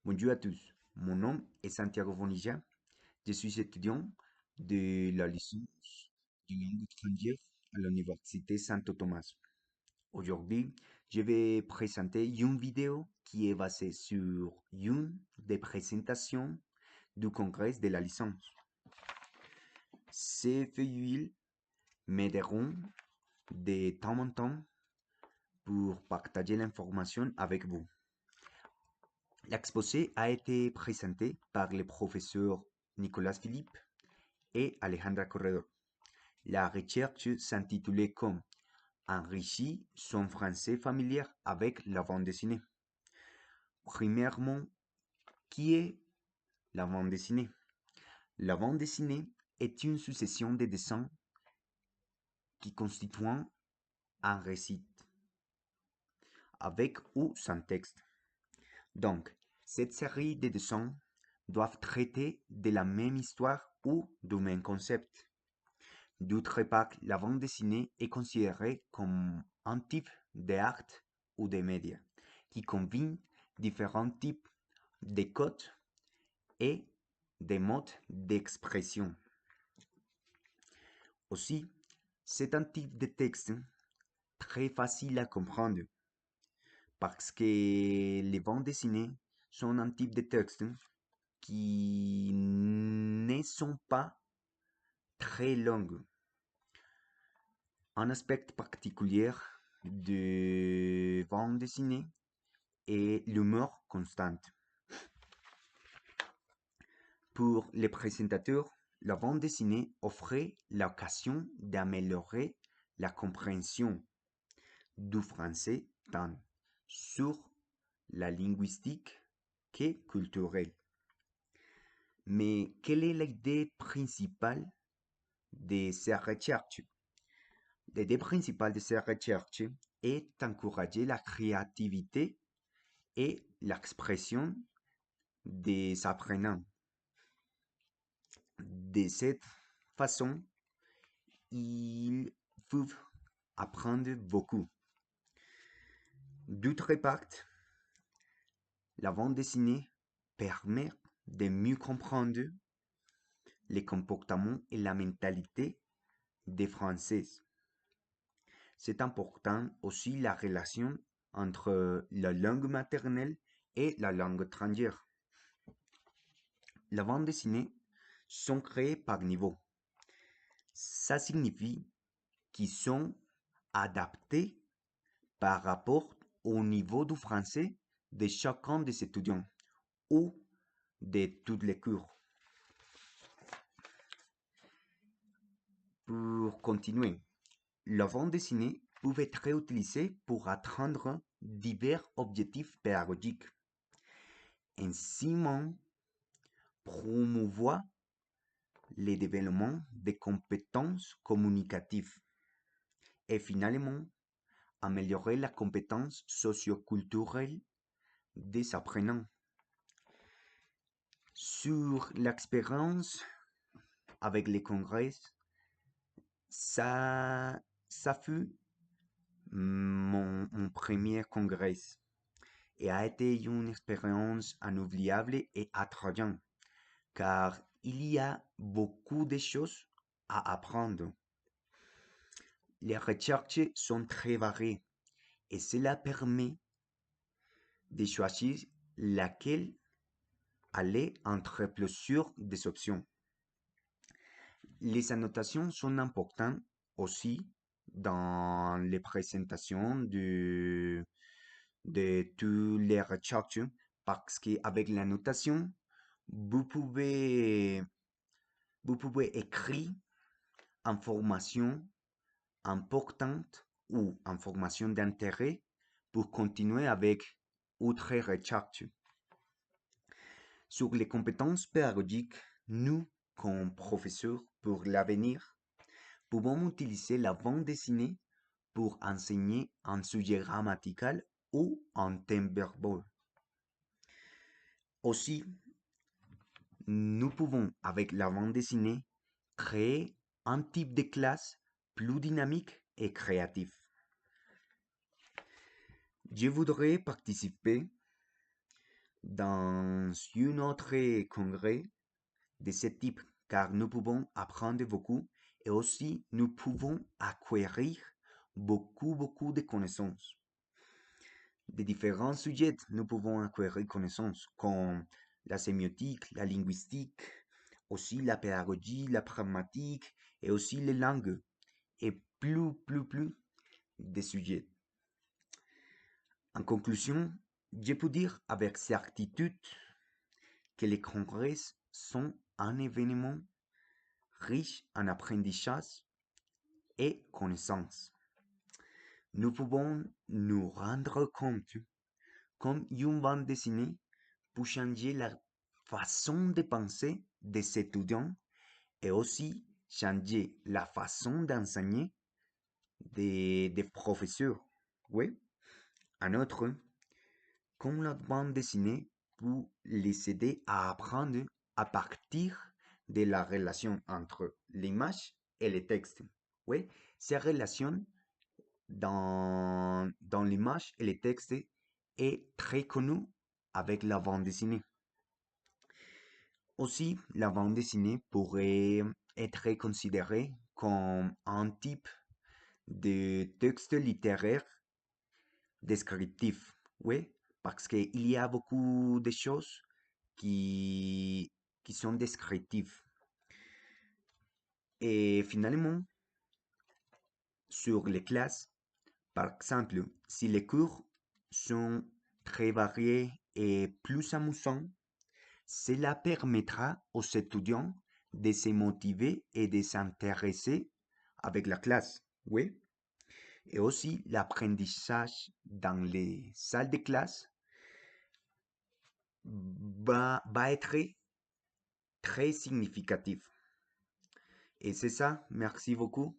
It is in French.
Bonjour à tous, mon nom est Santiago Bonilla, je suis étudiant de la licence de langue étrangère à l'Université Santo Tomás. Aujourd'hui, je vais présenter une vidéo qui est basée sur une des présentations du congrès de la licence. Ces feuilles m'aideront de temps en temps pour partager l'information avec vous. L'exposé a été présenté par les professeurs Nicolas Philippe et Alejandra Corredor. La recherche s'intitulait comme Enrichir son français familier avec la bande dessinée. Premièrement, qui est la bande dessinée? La bande dessinée est une succession de dessins qui constituent un récit, avec ou sans texte. Donc, cette série de dessins doivent traiter de la même histoire ou du même concept. D'autre part, la bande dessinée est considérée comme un type d'art ou de médias qui combine différents types de codes et de modes d'expression. Aussi, c'est un type de texte très facile à comprendre parce que les bandes dessinées sont un type de texte qui ne sont pas très longues. Un aspect particulier de bande dessinée est l'humour constant. Pour les présentateurs, la bande dessinée offrait l'occasion d'améliorer la compréhension du français tant sur la linguistique que culturelle. Mais quelle est l'idée principale de ces recherches? L'idée principale de ces recherches est d'encourager la créativité et l'expression des apprenants. De cette façon, ils peuvent apprendre beaucoup. D'autre part, la bande dessinée permet de mieux comprendre les comportements et la mentalité des Français. C'est important aussi la relation entre la langue maternelle et la langue étrangère. La bande dessinée sont créées par niveau. Ça signifie qu'ils sont adaptés par rapport au niveau du français de chacun des étudiants ou de toutes les cours. Pour continuer, la bande dessinée peut être utilisée pour atteindre divers objectifs pédagogiques. Ainsi, promouvoir le développement des compétences communicatives et finalement améliorer la compétence socioculturelle des apprenants. Sur l'expérience avec les congrès, ça fut mon premier congrès et a été une expérience inoubliable et attrayante car il y a beaucoup de choses à apprendre. Les recherches sont très variées et cela permet de choisir laquelle aller entre plusieurs des options. Les annotations sont importantes aussi dans les présentations de toutes les recherches parce qu'avec l'annotation, vous pouvez, vous pouvez écrire informations importantes ou informations d'intérêt pour continuer avec autres recherches. Sur les compétences pédagogiques, nous, comme professeurs pour l'avenir, pouvons utiliser la bande dessinée pour enseigner un sujet grammatical ou un thème verbal. Aussi, nous pouvons, avec la bande dessinée, créer un type de classe plus dynamique et créatif. Je voudrais participer dans un autre congrès de ce type, car nous pouvons apprendre beaucoup et aussi nous pouvons acquérir beaucoup de connaissances. De différents sujets, nous pouvons acquérir connaissances comme la sémiotique, la linguistique, aussi la pédagogie, la pragmatique et aussi les langues et plus de sujets. En conclusion, je peux dire avec certitude que les congrès sont un événement riche en apprentissage et connaissances. Nous pouvons nous rendre compte comme une bande dessinée peut changer la façon de penser des étudiants et aussi changer la façon d'enseigner des professeurs. Oui. En outre, comme la bande dessinée peut les aider à apprendre à partir de la relation entre l'image et le texte. Oui, ces relations dans l'image et le texte est très connue avec la bande dessinée. Aussi, la bande dessinée pourrait être considérée comme un type de texte littéraire descriptif, oui, parce qu'il y a beaucoup de choses qui, qui sont descriptives. Et finalement, sur les classes, par exemple, si les cours sont très variés et plus amusants, cela permettra aux étudiants de se motiver et de s'intéresser avec la classe, oui. Et aussi, l'apprentissage dans les salles de classe va être très significatif. Et c'est ça, merci beaucoup.